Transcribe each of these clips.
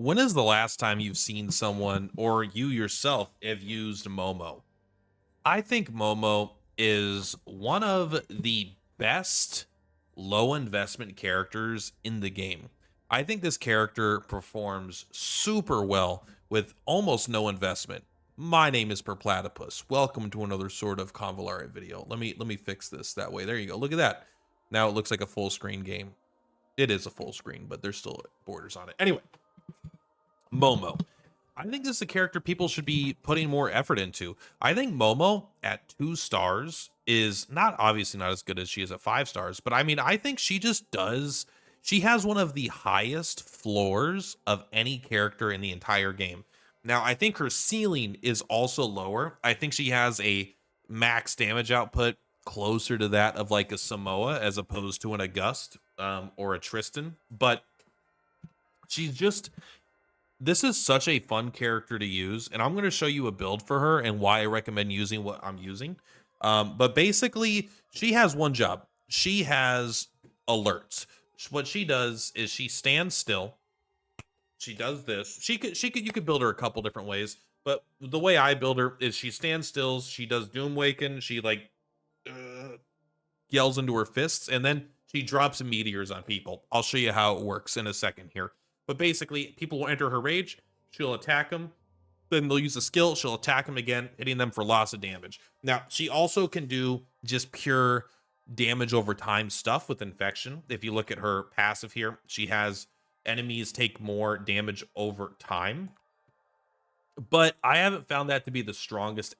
When is the last time you've seen someone or you yourself have used Momo? I think Momo is one of the best low investment characters in the game. I think this character performs super well with almost no investment. My name is Purplatypus. Welcome to another sort of Convallaria video. Let me fix this that way. There you go. Look at that. Now it looks like a full screen game. It is a full screen, but there's still borders on it. Anyway, Momo. I think this is a character people should be putting more effort into. I think Momo at 2 stars is not obviously not as good as she is at 5 stars, but I mean, I think she just does. She has one of the highest floors of any character in the entire game. Now, I think her ceiling is also lower. I think she has a max damage output closer to that of like a Samoa as opposed to an August or a Tristan, but she's just this is such a fun character to use, and I'm going to show you a build for her and why I recommend using what I'm using. But basically, she has one job. She has alerts. What she does is she stands still. She does this. You could build her a couple different ways, but the way I build her is she stands still. She does Doom Waken. She like yells into her fists, and then she drops meteors on people. I'll show you how it works in a second here. But basically, people will enter her rage. She'll attack them. Then they'll use a skill. She'll attack them again, hitting them for loss of damage. Now, she also can do just pure damage over time stuff with infection. If you look at her passive here, she has enemies take more damage over time. But I haven't found that to be the strongest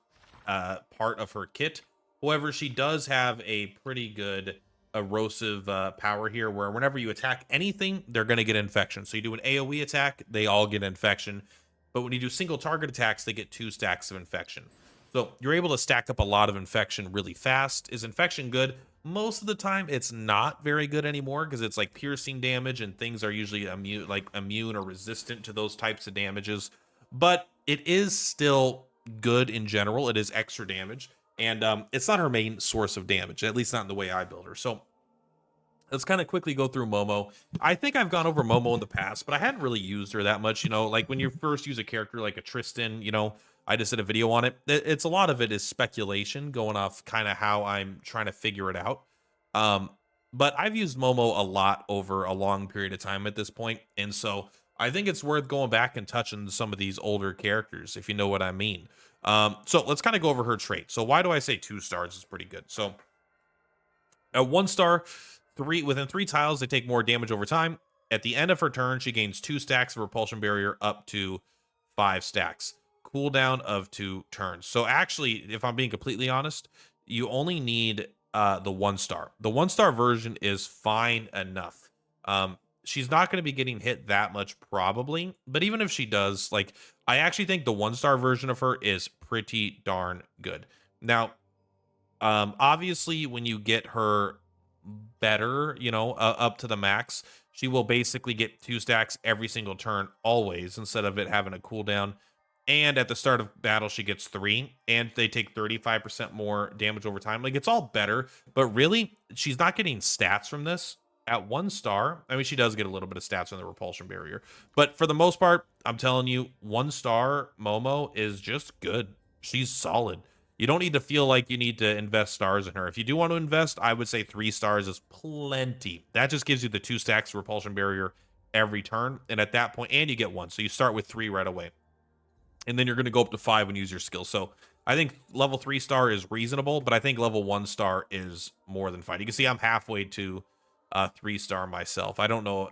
part of her kit. However, she does have a pretty good erosive power here where whenever you attack anything, they're going to get infection. So you do an AoE attack, they all get infection. But when you do single target attacks, they get 2 stacks of infection. So you're able to stack up a lot of infection really fast. Is infection good? Most of the time, it's not very good anymore because it's like piercing damage and things are usually immune or resistant to those types of damages. But it is still good in general. It is extra damage. And it's not her main source of damage, at least not in the way I build her. So let's kind of quickly go through Momo. I think I've gone over Momo in the past, but I hadn't really used her that much. You know, like when you first use a character like a Tristan, you know, I just did a video on it. It's a lot of it is speculation going off kind of how I'm trying to figure it out. But I've used Momo a lot over a long period of time at this point. And so I think it's worth going back and touching some of these older characters, if you know what I mean. So let's kind of go over her trait. So why do I say 2 stars is pretty good? So at 1 star, within 3 tiles, they take more damage over time. At the end of her turn, she gains 2 stacks of repulsion barrier up to 5 stacks. Cooldown of 2 turns. So actually, if I'm being completely honest, you only need the 1 star. The 1 star version is fine enough. She's not going to be getting hit that much probably, but even if she does, like, I actually think the 1 star version of her is pretty darn good. Now, obviously when you get her better, you know, up to the max, she will basically get 2 stacks every single turn always instead of it having a cooldown. And at the start of battle, she gets 3, and they take 35% more damage over time. Like, it's all better, but really, she's not getting stats from this. At 1 star, I mean, she does get a little bit of stats on the repulsion barrier, but for the most part, I'm telling you, 1 star Momo is just good. She's solid. You don't need to feel like you need to invest stars in her. If you do want to invest, I would say 3 stars is plenty. That just gives you the 2 stacks of repulsion barrier every turn, and at that point, and you get 1, so you start with 3 right away, and then you're going to go up to 5 and use your skill. So I think level 3 star is reasonable, but I think level 1 star is more than fine. You can see I'm halfway to 3 star myself. I don't know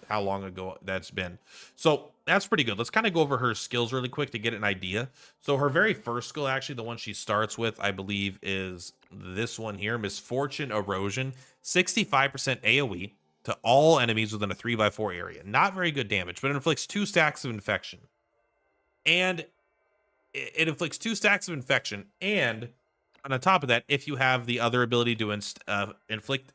how long ago that's been. So that's pretty good. Let's kind of go over her skills really quick to get an idea. So her very first skill, actually the one she starts with, I believe is this one here, Misfortune Erosion, 65% AoE to all enemies within a 3x4 area. Not very good damage, but it inflicts 2 stacks of infection. And it inflicts 2 stacks of infection, and on top of that, if you have the other ability to inflict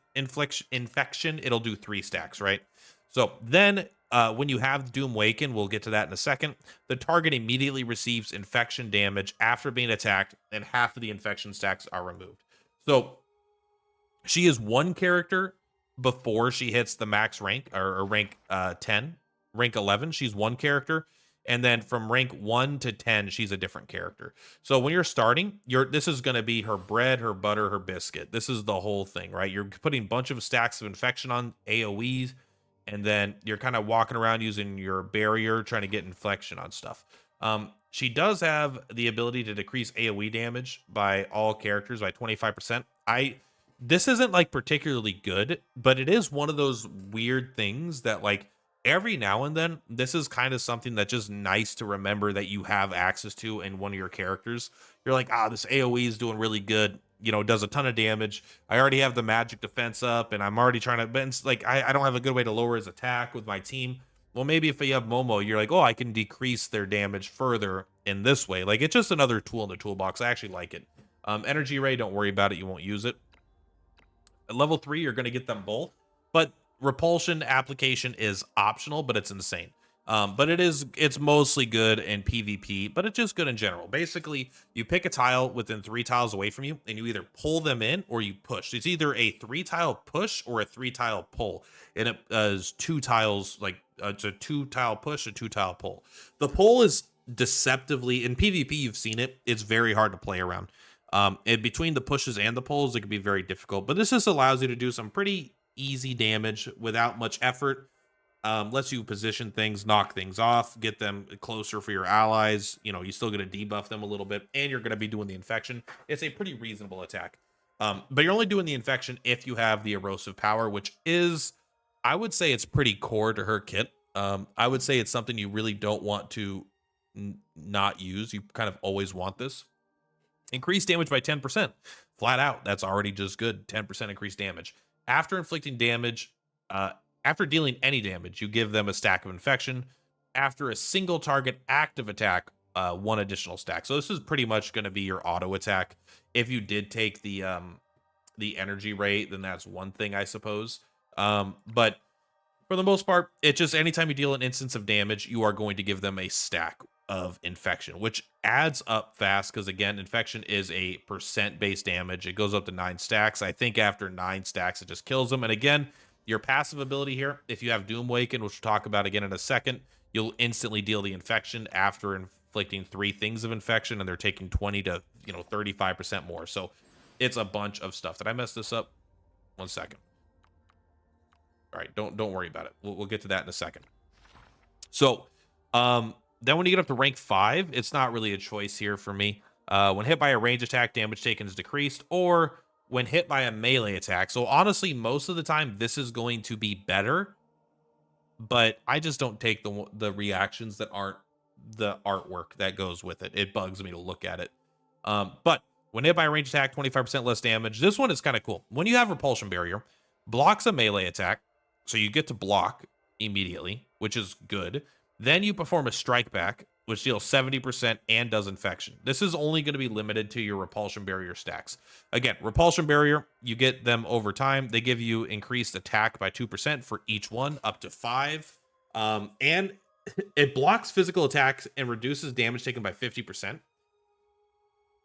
infection, it'll do 3 stacks, right? So then when you have Doom Waken, we'll get to that in a second, the target immediately receives infection damage after being attacked, and half of the infection stacks are removed. So she is one character before she hits the max rank, or rank 10. rank 11, she's one character. And then from rank 1 to 10, she's a different character. So when you're starting, this is going to be her bread, her butter, her biscuit. This is the whole thing, right? You're putting a bunch of stacks of infection on AoEs, and then you're kind of walking around using your barrier, trying to get inflection on stuff. She does have the ability to decrease AoE damage by all characters by 25%. This isn't like particularly good, but it is one of those weird things that like every now and then, this is kind of something that's just nice to remember that you have access to in one of your characters. You're like, this AoE is doing really good. You know, does a ton of damage. I already have the magic defense up, and I'm already trying to, but it's like, I don't have a good way to lower his attack with my team. Well, maybe if you have Momo, you're like, I can decrease their damage further in this way. Like, it's just another tool in the toolbox. I actually like it. Energy Ray, don't worry about it. You won't use it. At level 3, you're going to get them both. But repulsion application is optional, but it's insane. But it's mostly good in PvP, but it's just good in general. Basically, you pick a tile within 3 tiles away from you, and you either pull them in or you push. It's either a 3-tile push or a 3-tile pull. And it is 2 tiles, like it's a 2-tile push, a 2-tile pull. The pull is deceptively, in PvP, you've seen it. It's very hard to play around. And between the pushes and the pulls, it can be very difficult. But this just allows you to do some pretty easy damage without much effort. Lets you position things, knock things off, get them closer for your allies. You know, you're still going to debuff them a little bit, and you're going to be doing the infection. It's a pretty reasonable attack. But you're only doing the infection if you have the erosive power, which is, I would say it's pretty core to her kit. I would say it's something you really don't want to not use. You kind of always want this. Increased damage by 10%. Flat out, that's already just good. 10% increased damage. After inflicting damage, after dealing any damage, you give them a stack of infection. After a single target active attack, 1 additional stack. So this is pretty much going to be your auto attack. If you did take the energy rate, then that's one thing, I suppose. But for the most part, it's just anytime you deal an instance of damage, you are going to give them a stack of infection, which adds up fast because, again, infection is a percent-based damage. It goes up to 9 stacks. I think after 9 stacks, it just kills them. And again, your passive ability here, if you have Doom Waken, which we'll talk about again in a second, you'll instantly deal the infection after inflicting 3 things of infection, and they're taking 20 to 35% more. So it's a bunch of stuff. Did I mess this up? 1 second. All right, don't worry about it. We'll get to that in a second. So then when you get up to rank 5, it's not really a choice here for me. When hit by a range attack, damage taken is decreased, or when hit by a melee attack. So honestly, most of the time, this is going to be better, but I just don't take the reactions that aren't the artwork that goes with it. It bugs me to look at it. But when hit by a range attack, 25% less damage. This one is kind of cool. When you have Repulsion Barrier, blocks a melee attack, so you get to block immediately, which is good. Then you perform a strike back, which deals 70% and does infection. This is only going to be limited to your Repulsion Barrier stacks. Again, Repulsion Barrier, you get them over time. They give you increased attack by 2% for each one, up to 5. And it blocks physical attacks and reduces damage taken by 50%.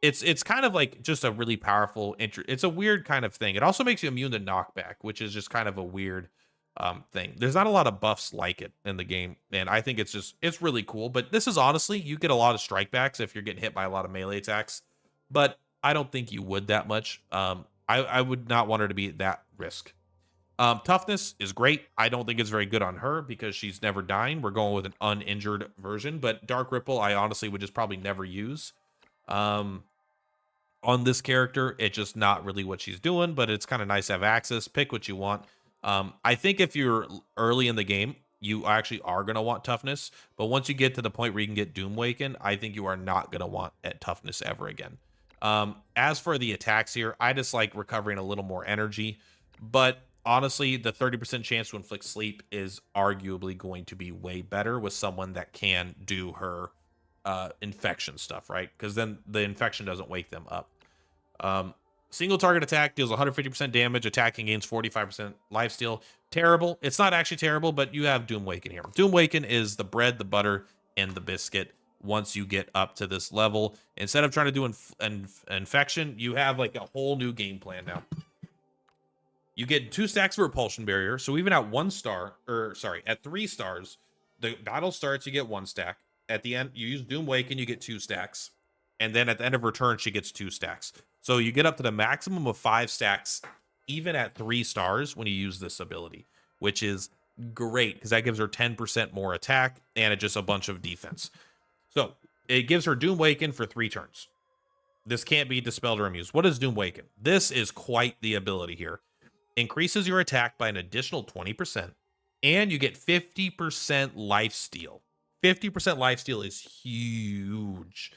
It's kind of like just a really powerful, it's a weird kind of thing. It also makes you immune to knockback, which is just kind of a weird thing. There's not a lot of buffs like it in the game, and I think it's really cool. But this is honestly, you get a lot of strikebacks if you're getting hit by a lot of melee attacks, but I don't think you would that much. I would not want her to be at that risk. Toughness is great. I don't think it's very good on her because she's never dying. We're going with an uninjured version, but Dark Ripple I honestly would just probably never use on this character. It's just not really what she's doing, but it's kind of nice to have access. Pick what you want. I think if you're early in the game, you actually are going to want toughness, but once you get to the point where you can get Doom Waken, I think you are not going to want at toughness ever again. As for the attacks here, I just like recovering a little more energy, but honestly, the 30% chance to inflict sleep is arguably going to be way better with someone that can do her infection stuff, right? Because then the infection doesn't wake them up. Single target attack deals 150% damage, attacking gains 45% lifesteal. Terrible. It's not actually terrible, but you have Doom Waken here. Doom Waken is the bread, the butter, and the biscuit. Once you get up to this level, instead of trying to do infection, you have like a whole new game plan now. You get 2 stacks of Repulsion Barrier, so even at 1 star, or sorry, at 3 stars, the battle starts, you get 1 stack. At the end, you use Doom Waken, you get 2 stacks. And then at the end of her turn, she gets 2 stacks. So you get up to the maximum of 5 stacks, even at 3 stars when you use this ability, which is great because that gives her 10% more attack and it just a bunch of defense. So it gives her Doom Waken for 3 turns. This can't be dispelled or amused. What is Doom Waken? This is quite the ability here. Increases your attack by an additional 20%, and you get 50% lifesteal. 50% lifesteal is huge.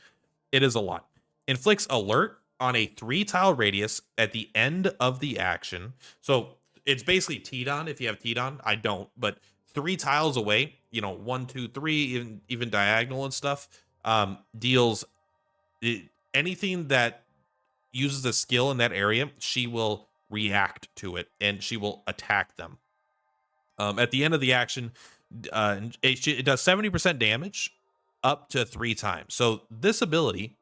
It is a lot. Inflicts alert on a 3-tile radius at the end of the action. So it's basically Tidon if you have Tidon. I don't, but 3 tiles away, 1, 2, 3, even diagonal and stuff, deals anything that uses a skill in that area, she will react to it and she will attack them. At the end of the action, it does 70% damage up to 3 times. So this ability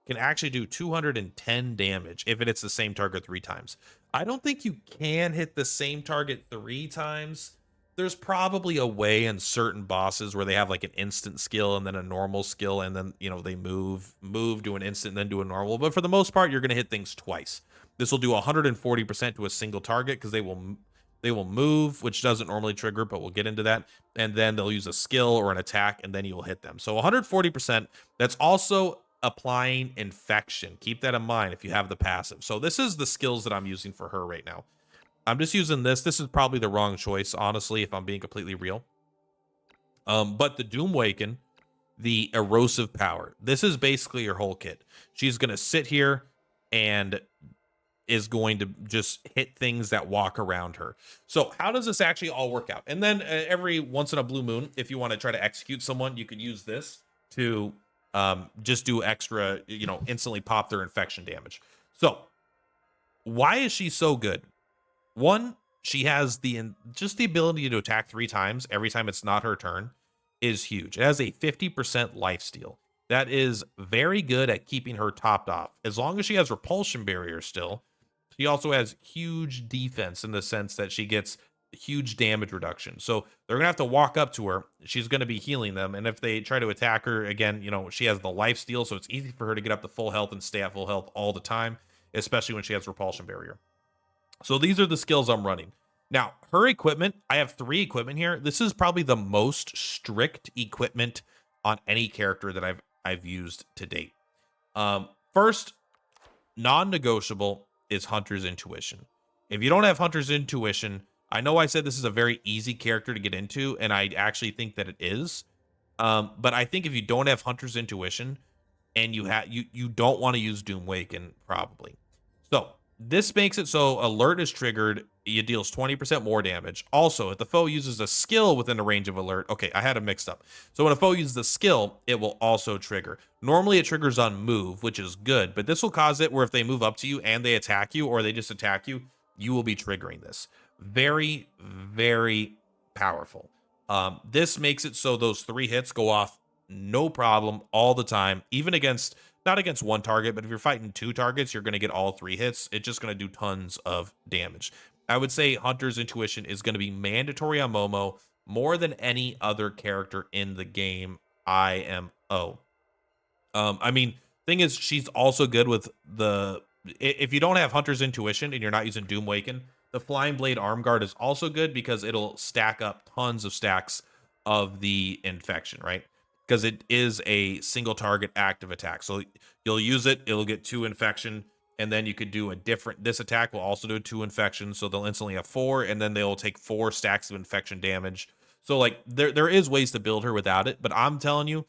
can actually do 210 damage if it hits the same target 3 times. I don't think you can hit the same target 3 times. There's probably a way in certain bosses where they have like an instant skill and then a normal skill, and then they move do an instant and then do a normal. But for the most part, you're going to hit things twice. This will do 140% to a single target because they will move, which doesn't normally trigger, but we'll get into that. And then they'll use a skill or an attack, and then you'll hit them. So 140%. That's also applying infection. Keep that in mind if you have the passive. So this is the skills that I'm using for her right now. I'm just using this. This is probably the wrong choice, honestly, if I'm being completely real. But the Doom Waken, the erosive power, this is basically your whole kit. She's going to sit here and is going to just hit things that walk around her. So how does this actually all work out? And then every once in a blue moon, if you want to try to execute someone, you could use this to just do extra, instantly pop their infection damage. So why is she so good? One, she has the ability to attack 3 times every time it's not her turn is huge. It has a 50% lifesteal. That is very good at keeping her topped off. As long as she has repulsion barrier still, she also has huge defense in the sense that she gets huge damage reduction. So they're going to have to walk up to her. She's going to be healing them. And if they try to attack her again, she has the lifesteal. So it's easy for her to get up to full health and stay at full health all the time, especially when she has repulsion barrier. So these are the skills I'm running. Now, her equipment, I have 3 equipment here. This is probably the most strict equipment on any character that I've used to date. First, non-negotiable is Hunter's Intuition. If you don't have Hunter's Intuition, I know I said this is a very easy character to get into, and I actually think that it is. But I think if you don't have Hunter's Intuition, and you don't want to use Doom Waken, probably. So this makes it so alert is triggered, it deals 20% more damage. Also, if the foe uses a skill within a range of alert, okay, I had it mixed up. So when a foe uses the skill, it will also trigger. Normally it triggers on move, which is good, but this will cause it where if they move up to you and they attack you, or they just attack you, you will be triggering this. Very, very powerful. This makes it so those 3 hits go off no problem all the time, even against not against 1 target, but if you're fighting 2 targets, you're going to get all 3 hits. It's just going to do tons of damage. I would say Hunter's Intuition is going to be mandatory on Momo more than any other character in the game IMO. Thing is, she's also good with if you don't have Hunter's Intuition and you're not using Doom Waken, the Flying Blade Arm Guard is also good because it'll stack up tons of stacks of the infection, right? Because it is a single target active attack. So you'll use it, it'll get 2 infection, and then you could do this attack will also do 2 infection, so they'll instantly have 4, and then they'll take 4 stacks of infection damage. So like there is ways to build her without it, but I'm telling you,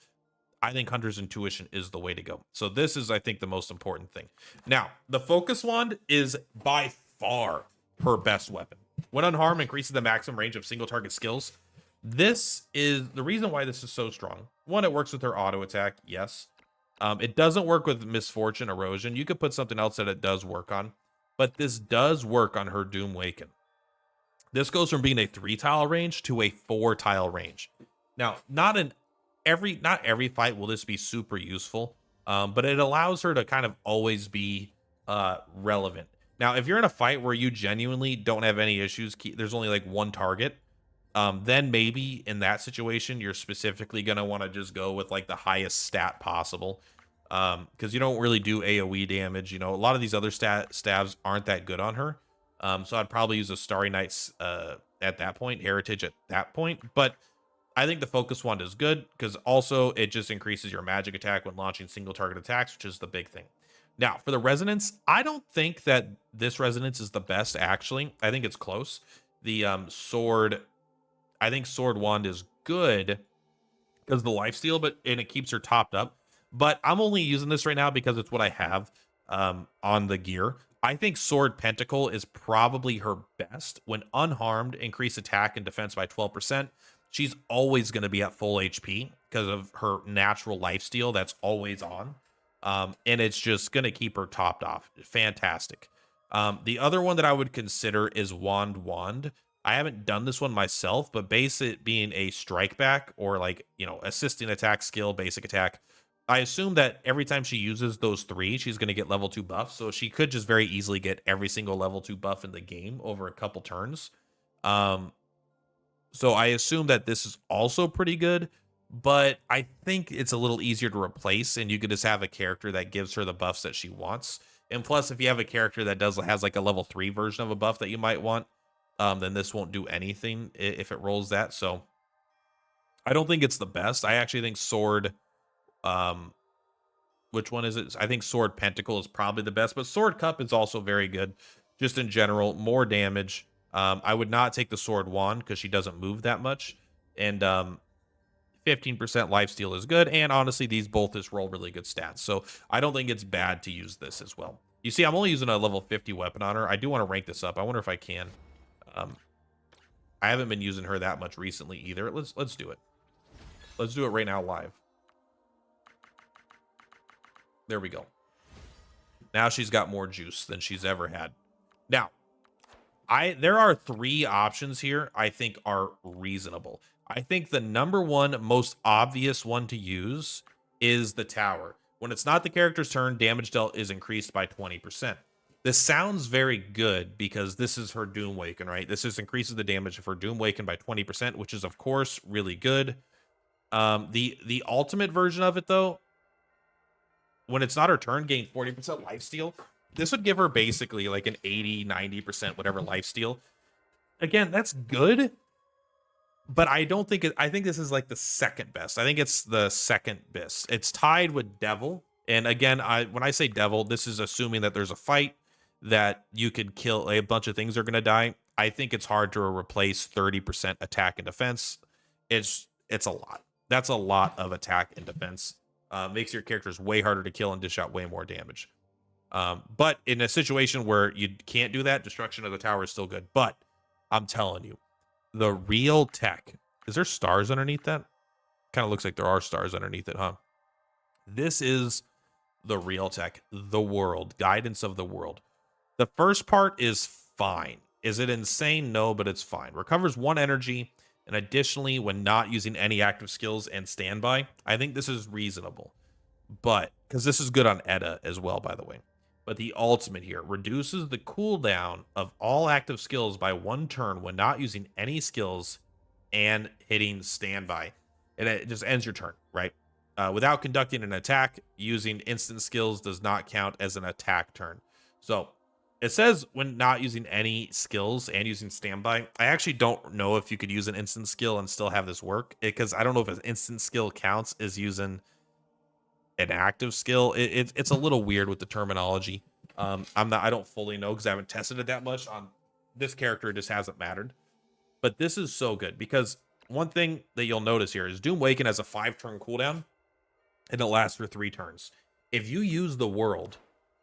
I think Hunter's Intuition is the way to go. So this is, I think, the most important thing. Now, the Focus Wand is by far her best weapon. When unharmed, increases the maximum range of single target skills. This is the reason why this is so strong. One, it works with her auto attack. Yes. It doesn't work with Misfortune Erosion. You could put something else that it does work on, but this does work on her Doom Waken. This goes from being a 3-tile range to a 4-tile range. Now, not every fight will this be super useful, but it allows her to kind of always be relevant. Now, if you're in a fight where you genuinely don't have any issues, there's only like 1 target, then maybe in that situation, you're specifically going to want to just go with like the highest stat possible. Because you don't really do AoE damage. You know, a lot of these other stabs aren't that good on her. So I'd probably use a Starry Nights at that point, Heritage at that point. But I think the Focus Wand is good because also it just increases your magic attack when launching single target attacks, which is the big thing. Now, for the Resonance, I don't think that this Resonance is the best, actually. I think it's close. The Sword, I think Sword Wand is good because the lifesteal, and it keeps her topped up. But I'm only using this right now because it's what I have on the gear. I think Sword Pentacle is probably her best. When unharmed, increase attack and defense by 12%. She's always going to be at full HP because of her natural lifesteal that's always on. And it's just going to keep her topped off. Fantastic. The other one that I would consider is Wand. I haven't done this one myself, but base it being a strike back or like, you know, assisting attack skill, basic attack. I assume that every time she uses those 3, she's going to get level 2 buffs. So she could just very easily get every single level 2 buff in the game over a couple turns. So I assume that this is also pretty good, but I think it's a little easier to replace, and you could just have a character that gives her the buffs that she wants. And plus, if you have a character that has like a level 3 version of a buff that you might want, then this won't do anything if it rolls that. So I don't think it's the best. I actually think Sword, which one is it? I think Sword Pentacle is probably the best, but Sword Cup is also very good. Just in general, more damage. I would not take the Sword Wand because she doesn't move that much. And 15% lifesteal is good. And honestly, these both just roll really good stats. So I don't think it's bad to use this as well. You see, I'm only using a level 50 weapon on her. I do want to rank this up. I wonder if I can. I haven't been using her that much recently either. Let's do it. Let's do it right now live. There we go. Now she's got more juice than she's ever had. Now, there are 3 options here I think are reasonable. I think the number one most obvious one to use is the tower. When it's not the character's turn, damage dealt is increased by 20%. This sounds very good because this is her Doom Waken, right? This just increases the damage of her Doom Waken by 20%, which is of course really good. The ultimate version of it though, when it's not her turn, gain 40% lifesteal. This would give her basically like an 80, 90%, whatever lifesteal. Again, that's good, but I don't think I think this is like the second best. I think it's the second best. It's tied with Devil. And again, when I say Devil, this is assuming that there's a fight that you could kill, a bunch of things are going to die. I think it's hard to replace 30% attack and defense. It's a lot. That's a lot of attack and defense. Makes your characters way harder to kill and dish out way more damage. But in a situation where you can't do that, destruction of the tower is still good. But I'm telling you, the real tech, is there stars underneath that? Kind of looks like there are stars underneath it, huh? This is the real tech, the world, guidance of the world. The first part is fine. Is it insane? No, but it's fine. Recovers 1 energy, and additionally, when not using any active skills and standby, I think this is reasonable. But, because this is good on Edda as well, by the way. But the ultimate here reduces the cooldown of all active skills by 1 turn when not using any skills and hitting standby. And it just ends your turn, right? Without conducting an attack, using instant skills does not count as an attack turn. So it says when not using any skills and using standby. I actually don't know if you could use an instant skill and still have this work, because I don't know if an instant skill counts as using an active skill. It's a little weird with the terminology. I don't fully know because I haven't tested it that much on this character. It just hasn't mattered. But this is so good because one thing that you'll notice here is Doom Waken has a 5-turn cooldown and it lasts for 3 turns. If you use the world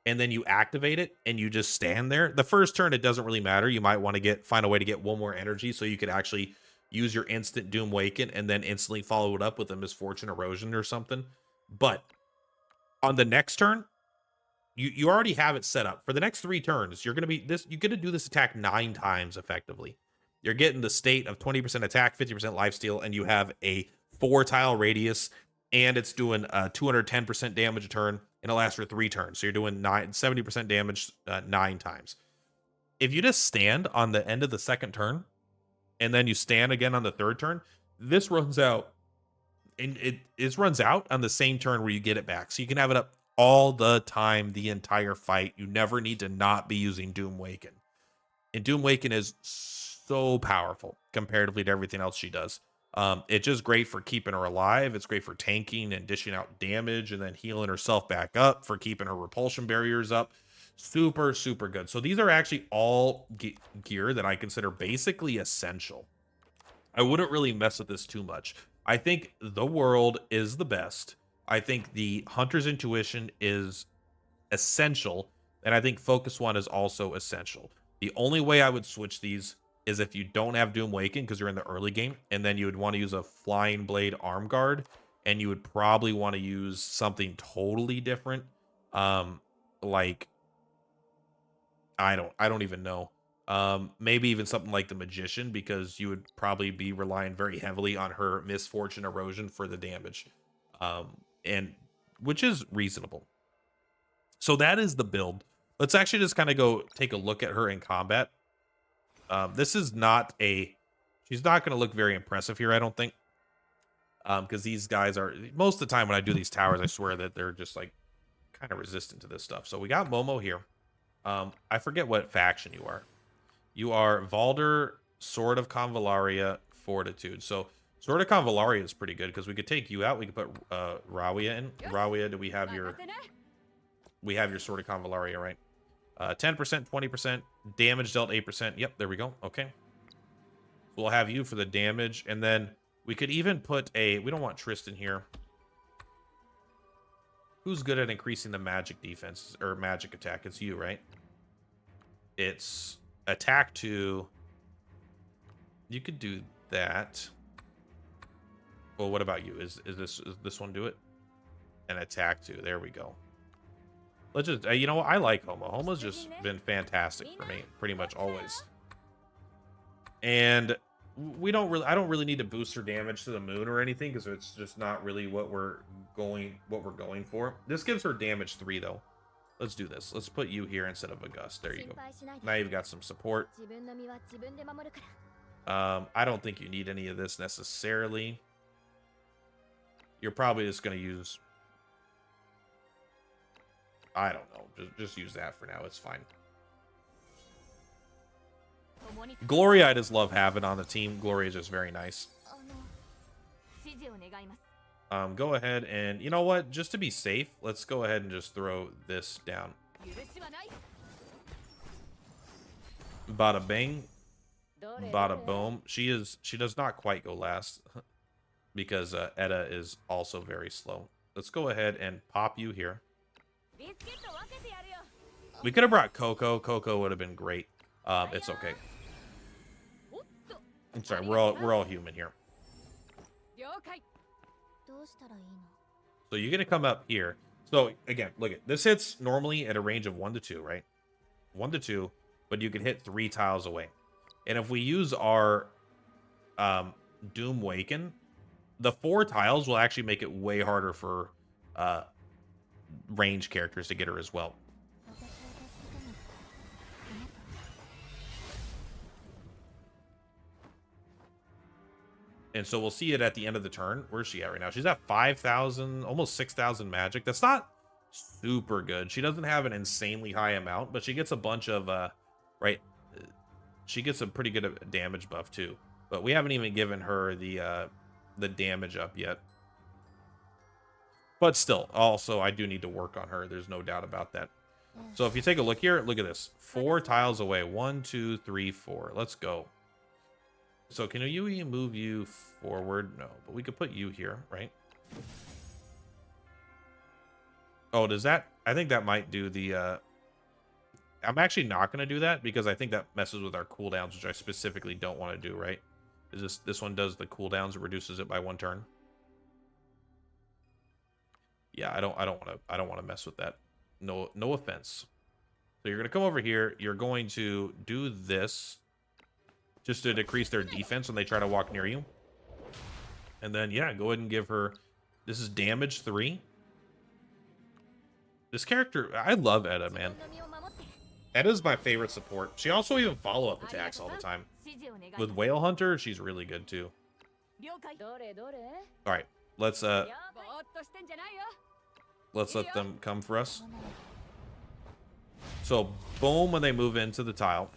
and then you activate it and you just stand there, the first turn it doesn't really matter. You might want to find a way to get 1 more energy so you could actually use your instant Doom Waken and then instantly follow it up with a Misfortune Erosion or something. But on the next turn, you already have it set up. For the next 3 turns, you're going to do this attack 9 times effectively. You're getting the state of 20% attack, 50% lifesteal, and you have a 4-tile radius, and it's doing 210% damage a turn, and it lasts for 3 turns. So you're doing 70% damage 9 times. If you just stand on the end of the second turn and then you stand again on the third turn, this runs out, and it runs out on the same turn where you get it back. So you can have it up all the time, the entire fight. You never need to not be using Doom Waken. And Doom Waken is so powerful comparatively to everything else she does. It's just great for keeping her alive. It's great for tanking and dishing out damage and then healing herself back up, for keeping her repulsion barriers up. Super, super good. So these are actually all gear that I consider basically essential. I wouldn't really mess with this too much. I think the world is the best. I think the Hunter's Intuition is essential. And I think Focus 1 is also essential. The only way I would switch these is if you don't have Doom Waken because you're in the early game, and then you would want to use a Flying Blade Arm Guard, and you would probably want to use something totally different. Like I don't even know. Maybe even something like the Magician, because you would probably be relying very heavily on her Misfortune Erosion for the damage. And which is reasonable. So that is the build. Let's actually just kind of go take a look at her in combat. This is not a... She's not going to look very impressive here, I don't think. Because these guys are... Most of the time when I do these towers, I swear that they're just like kind of resistant to this stuff. So we got Momo here. I forget what faction you are. You are Valder, Sword of Convallaria, Fortitude. So Sword of Convallaria is pretty good because we could take you out. We could put Rawia in. Rawia, do we have your... We have your Sword of Convallaria, right? 10%, 20%, damage dealt 8%. Yep, there we go. Okay. We'll have you for the damage. And then we could even put a... We don't want Tristan here. Who's good at increasing the magic defense or magic attack? It's you, right? It's attack 2. You could do that. Well, what about you? Is this one do it? And attack 2. There we go. Let's just, you know what? I like Homo. Homo's just been fantastic for me, pretty much always. And I don't really need to boost her damage to the moon or anything, because it's just not really what we're going for. This gives her damage 3 though. Let's do this. Let's put you here instead of a Gust. There you go. Now you've got some support. I don't think you need any of this necessarily. You're probably just going to use... I don't know. Just use that for now. It's fine. Gloria, I just love having on the team. Gloria is just very nice. Go ahead and... You know what? Just to be safe, let's go ahead and just throw this down. Bada bing. Bada boom. She does not quite go last. Because Edda is also very slow. Let's go ahead and pop you here. We could have brought Coco. Coco would have been great. It's okay. I'm sorry, we're all human here. So you're gonna come up here. So again, look at this, hits normally at a range of 1 to 2, right? 1 to 2, but you can hit 3 tiles away. And if we use our Doom Waken, the 4 tiles will actually make it way harder for range characters to get her as well. And so we'll see it at the end of the turn. Where's she at right now? She's at 5,000, almost 6,000 magic. That's not super good. She doesn't have an insanely high amount, but she gets a bunch of, right? She gets a pretty good damage buff too. But we haven't even given her the damage up yet. But still, also, I do need to work on her. There's no doubt about that. So if you take a look here, look at this. 4 tiles away. 1, 2, 3, 4. Let's go. So can you move you forward? No, but we could put you here, right? Oh, does that... I think that might do the... I'm actually not going to do that because I think that messes with our cooldowns, which I specifically don't want to do, right? Is this one does the cooldowns, it reduces it by 1 turn. Yeah, I don't want to mess with that. No offense. So you're going to come over here, you're going to do this just to decrease their defense when they try to walk near you. And then yeah, go ahead and give her, this is damage 3. This character, I love Edda, man. Edda's my favorite support. She also even follow-up attacks all the time. With Whale Hunter, she's really good too. All right, let's let them come for us. So boom, when they move into the tile.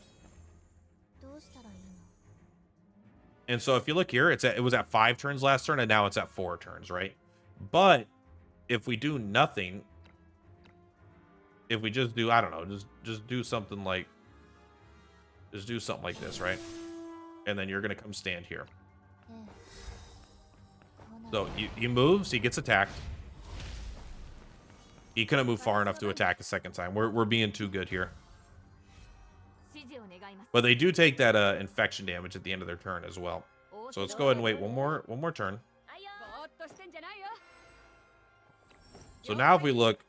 And so if you look here, it was at 5 turns last turn, and now it's at 4 turns, right? But if we do nothing, if we just do, I don't know, just do something like, just do something like this, right? And then you're gonna come stand here. So he moves, he gets attacked. He couldn't move far enough to attack a second time. We're being too good here. But they do take that infection damage at the end of their turn as well. So let's go ahead and wait one more turn. So now if we look,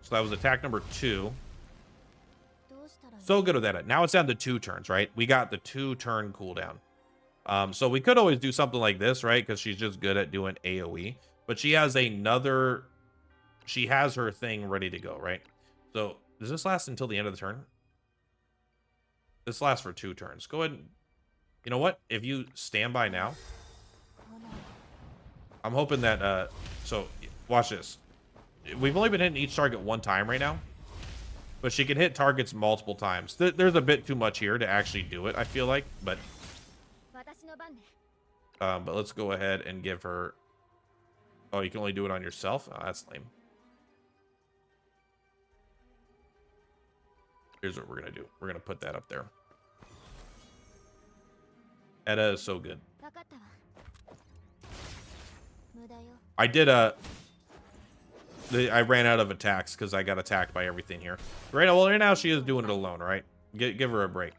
so that was attack number 2. So good with that. Now it's down to 2 turns, right? We got the 2-turn cooldown. So we could always do something like this, right? Because she's just good at doing AoE. But she has another, she has her thing ready to go, right? So does this last until the end of the turn? This lasts for 2 turns. Go ahead and, you know what? If you stand by now, I'm hoping that, so watch this. We've only been hitting each target 1 time right now, but she can hit targets multiple times. There's a bit too much here to actually do it, I feel like, but let's go ahead and give her, oh, you can only do it on yourself? Oh, that's lame. Here's what we're gonna do. We're gonna put that up there. Etta is so good. I did I ran out of attacks because I got attacked by everything here. Right now she is doing it alone, right? Give her a break.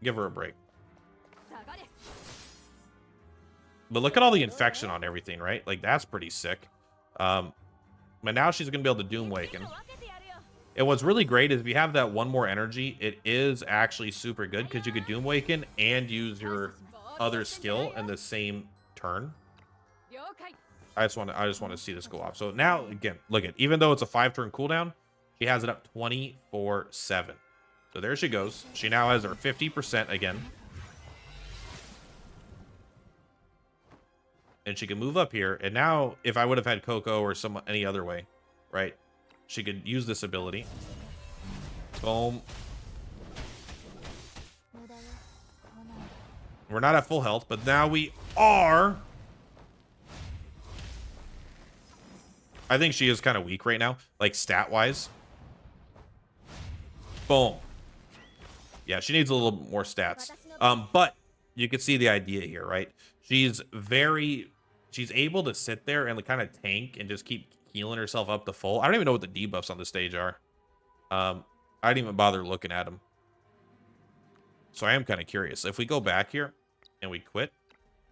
Give her a break. But look at all the infection on everything, right? Like, that's pretty sick. But now she's gonna be able to Doom Waken. And what's really great is if you have that 1 more energy, it is actually super good because you could Doom Waken and use your other skill in the same turn. I just want to see this go off. So now again, look at, even though it's a 5-turn cooldown, she has it up 24/7. So there she goes. She now has her 50% again. And she can move up here. And now if I would have had Coco or any other way, right? She could use this ability. Boom. We're not at full health, but now we are. I think she is kind of weak right now, like stat-wise. Boom. Yeah, she needs a little more stats. But you can see the idea here, right? She's able to sit there and kind of tank and just keep healing herself up to full. I don't even know what the debuffs on the stage are. I didn't even bother looking at them. So I am kind of curious. If we go back here and we quit,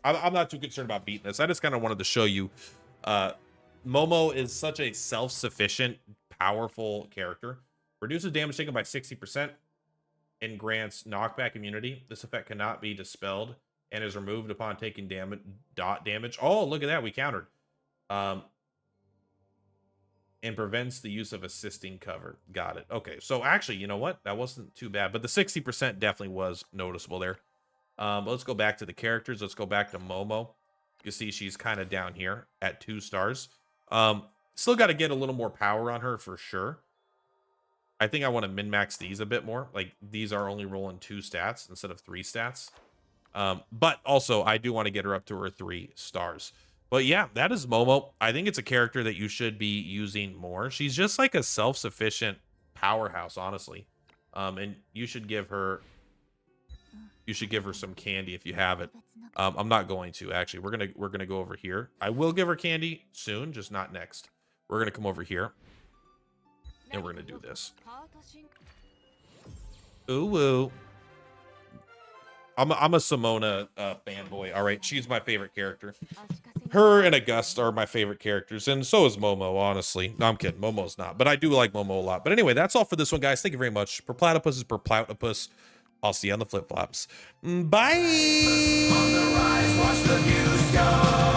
I'm not too concerned about beating this. I just kind of wanted to show you Momo is such a self-sufficient, powerful character. Reduces damage taken by 60% and grants knockback immunity. This effect cannot be dispelled and is removed upon taking damage. Oh, look at that. We countered. And prevents the use of assisting cover. Got it. Okay, so actually, you know what? That wasn't too bad, but the 60% definitely was noticeable there. Let's go back to the characters. Let's go back to Momo. You can see she's kind of down here at 2 stars. Still got to get a little more power on her for sure. I think I want to min-max these a bit more. Like, these are only rolling 2 stats instead of 3 stats. But also, I do want to get her up to her 3 stars. But yeah, that is Momo. I think it's a character that you should be using more. She's just like a self-sufficient powerhouse, honestly. And you should give her some candy if you have it. I'm not going to, actually. We're gonna go over here. I will give her candy soon, just not next. We're gonna come over here and we're gonna do this. Ooh woo. I'm a Simona fanboy. All right, she's my favorite character. Her and Auguste are my favorite characters, and so is Momo, honestly. No, I'm kidding. Momo's not, but I do like Momo a lot. But anyway, that's all for this one, guys. Thank you very much. Purplatypus is Purplatypus. I'll see you on the flip-flops. Bye! On the rise, watch the views go.